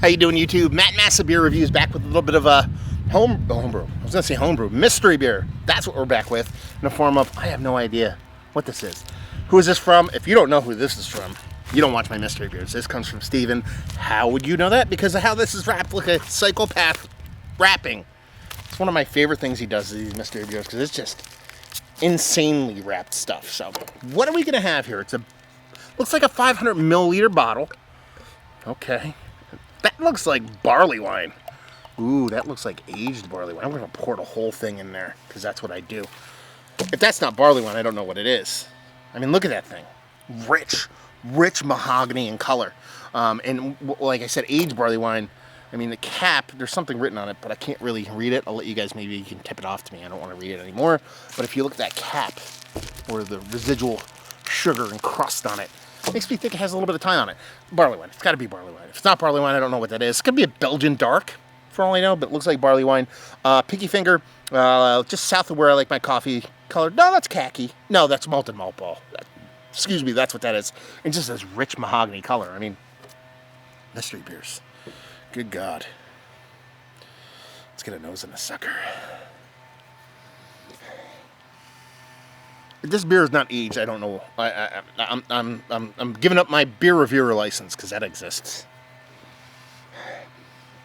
How you doing, YouTube? Matt Massa Beer Reviews back with a little bit of a homebrew. I was gonna say homebrew, mystery beer. That's what we're back with in the form of, I have no idea what this is. Who is this from? If you don't know who this is from, you don't watch my mystery beers. This comes from Steven. How would you know that? Because of how this is wrapped like a psychopath wrapping. It's one of my favorite things he does, these mystery beers, because it's just insanely wrapped stuff. So, what are we gonna have here? Looks like a 500 milliliter bottle. Okay. That looks like barley wine. Ooh, that looks like aged barley wine. I'm gonna pour the whole thing in there, because that's what I do. If that's not barley wine, I don't know what it is. I mean, look at that thing. Rich mahogany in color. And like I said, aged barley wine. I mean, the cap, there's something written on it, but I can't really read it. I'll let you guys, maybe you can tip it off to me. I don't want to read it anymore. But if you look at that cap, or the residual sugar and crust on it, makes me think it has a little bit of time on it. Barley wine. It's got to be barley wine. If it's not barley wine, I don't know what that is. It could be a Belgian dark, for all I know, but it looks like barley wine. Pinky Finger, just south of where I like my coffee color. No, that's khaki. No, that's malted malt ball. Excuse me, that's what that is. And just this rich mahogany color. I mean, mystery beers. Good God. Let's get a nose in a sucker. If this beer is not aged, I don't know. I'm giving up my beer reviewer license because that exists.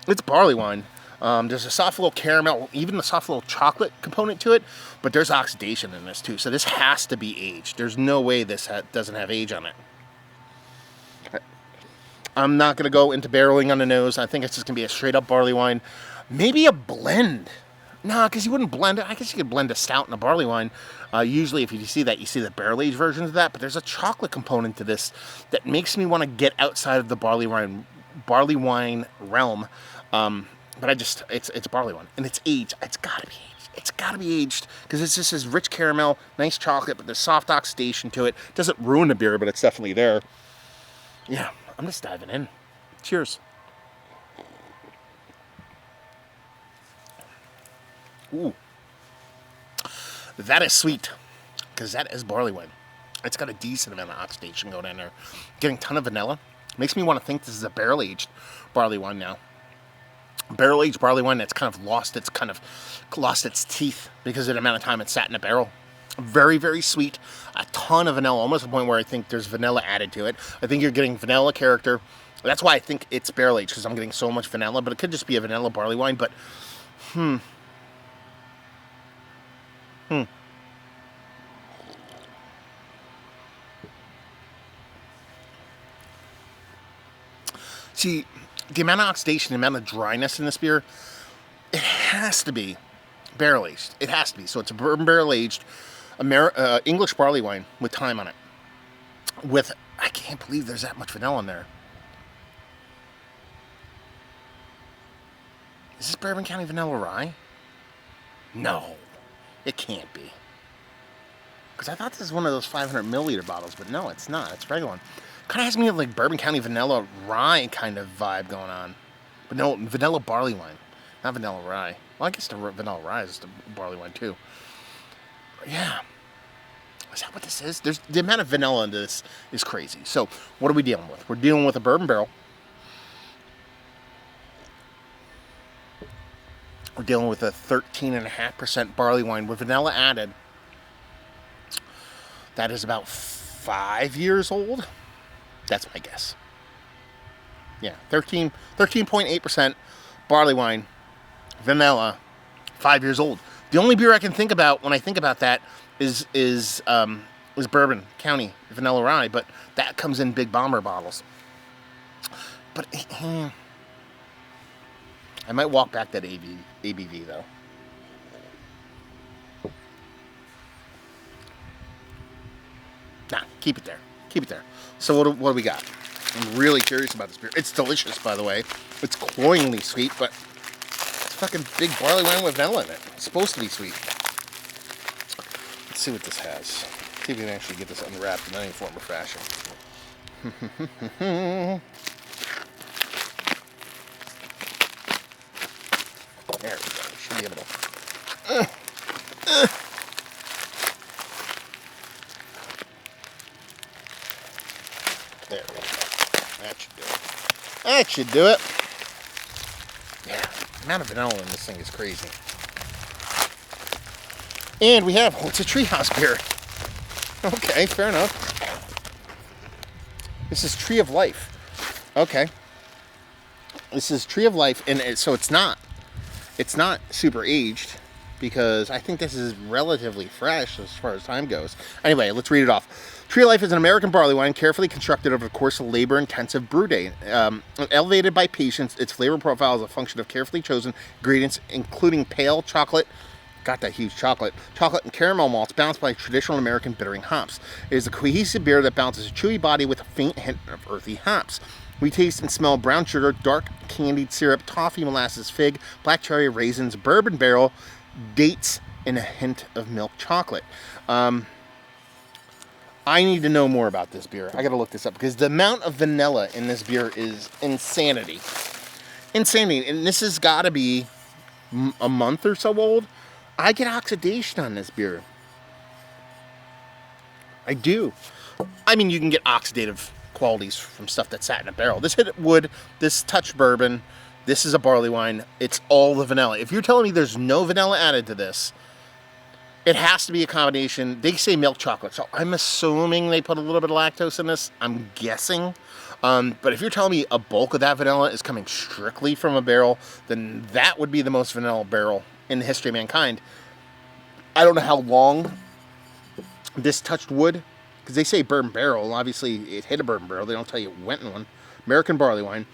It's barley wine. There's a soft little caramel, even a soft little chocolate component to it, but there's oxidation in this too. So this has to be aged. There's no way this doesn't have age on it. I'm not going to go into barreling on the nose. I think it's just going to be a straight up barley wine. Maybe a blend. Nah, because you wouldn't blend it. I guess you could blend a stout and a barley wine. Usually, if you see that, you see the barrel-aged versions of that. But there's a chocolate component to this that makes me want to get outside of the barley wine realm. But it's barley wine, and it's aged. It's got to be aged. It's got to be aged because it's just this rich caramel, nice chocolate, but there's soft oxidation to it. Doesn't ruin the beer, but it's definitely there. Yeah, I'm just diving in. Cheers. Ooh, that is sweet, because that is barley wine. It's got a decent amount of oxidation going in there. Getting a ton of vanilla. Makes me want to think this is a barrel-aged barley wine now. Barrel-aged barley wine that's kind of lost its teeth because of the amount of time it sat in a barrel. Very, very sweet. A ton of vanilla, almost to the point where I think there's vanilla added to it. I think you're getting vanilla character. That's why I think it's barrel-aged, because I'm getting so much vanilla, but it could just be a vanilla barley wine, but See, the amount of oxidation, the amount of dryness in this beer, it has to be barrel-aged. It has to be. So it's a bourbon barrel-aged English barley wine with time on it. I can't believe there's that much vanilla in there. Is this Bourbon County Vanilla Rye? No, it can't be. Because I thought this was one of those 500 milliliter bottles, but no, it's not. It's a regular one. Kind of has me like Bourbon County Vanilla Rye kind of vibe going on. But no, vanilla barley wine, not vanilla rye. Well, I guess the vanilla rye is the barley wine too. Yeah. Is that what this is? The amount of vanilla in this is crazy. So, what are we dealing with? We're dealing with a bourbon barrel. We're dealing with a 13.5% barley wine with vanilla added. That is about 5 years old. That's my guess. Yeah, 13.8% barley wine, vanilla, 5 years old. The only beer I can think about when I think about that is Bourbon County Vanilla Rye, but that comes in big bomber bottles. But I might walk back that ABV though. Nah, keep it there. Keep it there. So what do we got? I'm really curious about this beer. It's delicious, by the way. It's cloyingly sweet, but it's fucking big barley wine with vanilla in it. It's supposed to be sweet. Let's see what this has. See if we can actually get this unwrapped in any form or fashion. There we go. Should be able to. There we go. That should do it. That should do it. The amount of vanilla in this thing is crazy. And we have, it's a Treehouse beer. Okay, fair enough. This is Tree of Life. Okay. This is Tree of Life, and so it's not super aged, because I think this is relatively fresh as far as time goes. Anyway, let's read it off. Tree of Life is an American barley wine carefully constructed over the course of labor-intensive brew day. Elevated by patience, its flavor profile is a function of carefully chosen ingredients, including pale chocolate, got that huge chocolate and caramel malts balanced by traditional American bittering hops. It is a cohesive beer that balances a chewy body with a faint hint of earthy hops. We taste and smell brown sugar, dark candied syrup, toffee, molasses, fig, black cherry, raisins, bourbon barrel, dates, and a hint of milk chocolate. I need to know more about this beer. I gotta look this up, because the amount of vanilla in this beer is insanity. Insanity. And this has gotta be a month or so old. I get oxidation on this beer. I do. I mean, you can get oxidative qualities from stuff that sat in a barrel. This hit wood, this touched bourbon, this is a barley wine. It's all the vanilla. If you're telling me there's no vanilla added to this, it has to be a combination. They say milk chocolate, so I'm assuming they put a little bit of lactose in this. I'm guessing. But if you're telling me a bulk of that vanilla is coming strictly from a barrel, then that would be the most vanilla barrel in the history of mankind. I don't know how long this touched wood, because they say bourbon barrel. Obviously, it hit a bourbon barrel. They don't tell you it went in one. American barley wine.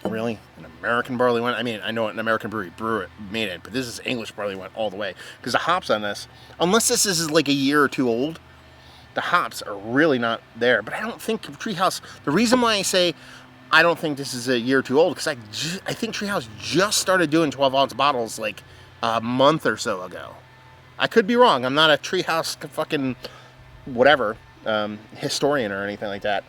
Really? An American barley wine? I mean, I know an American brewery made it, but this is English barley wine all the way. Because the hops on this, unless this is like a year or two old, the hops are really not there. But I don't think Treehouse, the reason why I say I don't think this is a year or two old, because I think Treehouse just started doing 12-ounce bottles like a month or so ago. I could be wrong. I'm not a Treehouse fucking whatever historian or anything like that.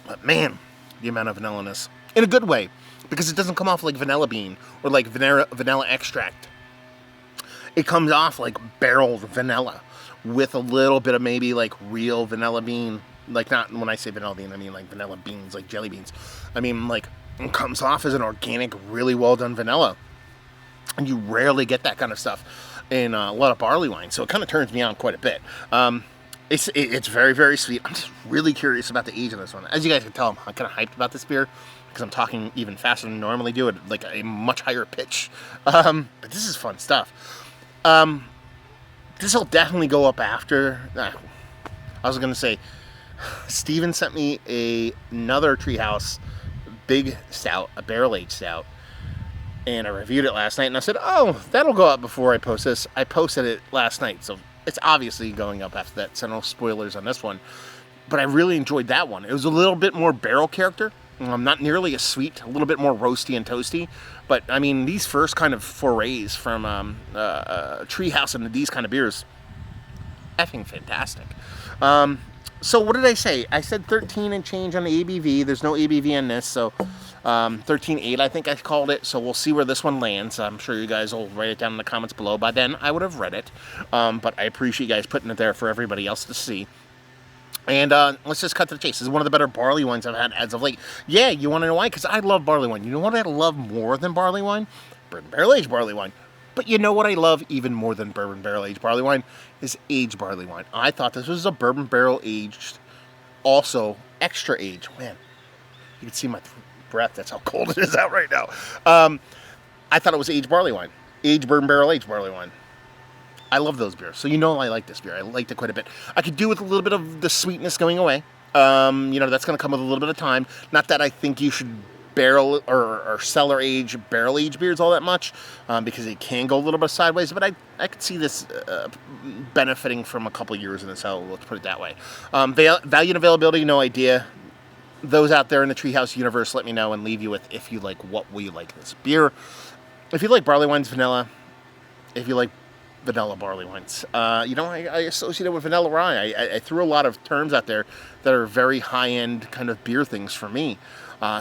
But man, the amount of vanilla in this, in a good way, because it doesn't come off like vanilla bean or like vanilla extract. It comes off like barreled vanilla with a little bit of maybe like real vanilla bean. Like, not when I say vanilla bean, I mean like vanilla beans, like jelly beans. I mean, like, it comes off as an organic, really well done vanilla. And you rarely get that kind of stuff in a lot of barley wine. So it kind of turns me on quite a bit. It's very, very sweet. I'm just really curious about the age of this one. As you guys can tell, I'm kind of hyped about this beer, because I'm talking even faster than I normally do at like a much higher pitch. But this is fun stuff. This will definitely go up after. I was going to say, Steven sent me another Treehouse big stout, a barrel-aged stout, and I reviewed it last night, and I said, oh, that'll go up before I post this. I posted it last night, so it's obviously going up after that, so no spoilers on this one. But I really enjoyed that one. It was a little bit more barrel character, not nearly as sweet, a little bit more roasty and toasty. But, I mean, these first kind of forays from Treehouse into these kind of beers, effing fantastic. So what did I say? I said 13 and change on the ABV. There's no ABV in this, so 13.8 I think I called it. So we'll see where this one lands. I'm sure you guys will write it down in the comments below. By then, I would have read it. But I appreciate you guys putting it there for everybody else to see. And let's just cut to the chase. This is one of the better barley wines I've had as of late. Yeah, you want to know why? Because I love barley wine. You know what I love more than barley wine? Bourbon barrel-aged barley wine. But you know what I love even more than bourbon barrel-aged barley wine is aged barley wine. I thought this was a bourbon barrel-aged, also extra aged. Man, you can see my breath. That's how cold it is out right now. I thought it was aged barley wine. Aged bourbon barrel-aged barley wine. I love those beers. So you know I like this beer. I liked it quite a bit. I could do with a little bit of the sweetness going away. That's going to come with a little bit of time. Not that I think you should barrel or cellar age barrel age beers all that much, because it can go a little bit sideways, but I could see this benefiting from a couple years in the cellar, let's put it that way. Value and availability, no idea. Those out there in the Treehouse universe, let me know and leave you with if you like, what will you like this beer. If you like barley wines, vanilla. If you like vanilla barley wines, I associate it with vanilla rye. I threw a lot of terms out there that are very high-end kind of beer things for me.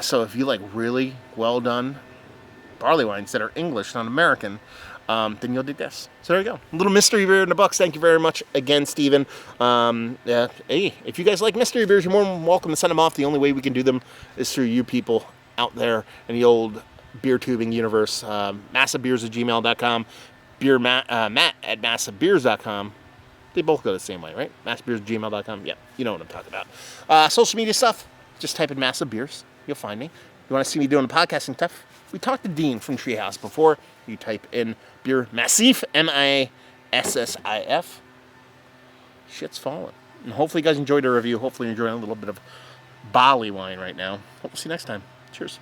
So if you like really well done barley wines that are English, not American, then you'll dig this. So there you go. A little mystery beer in the books. Thank you very much again, Steven. Hey, if you guys like mystery beers, you're more than welcome to send them off. The only way we can do them is through you people out there in the old beer tubing universe. Massivebeers@gmail.com. Matt at massivebeers.com. They both go the same way, right? Massivebeers@gmail.com. Yeah, you know what I'm talking about. Social media stuff, just type in Massive Beers. You'll find me. You want to see me doing the podcasting stuff? We talked to Dean from Treehouse before. You type in Beer Massif, MISSIF. Shit's falling. And hopefully you guys enjoyed the review. Hopefully you're enjoying a little bit of barley wine right now. Hope we'll see you next time. Cheers.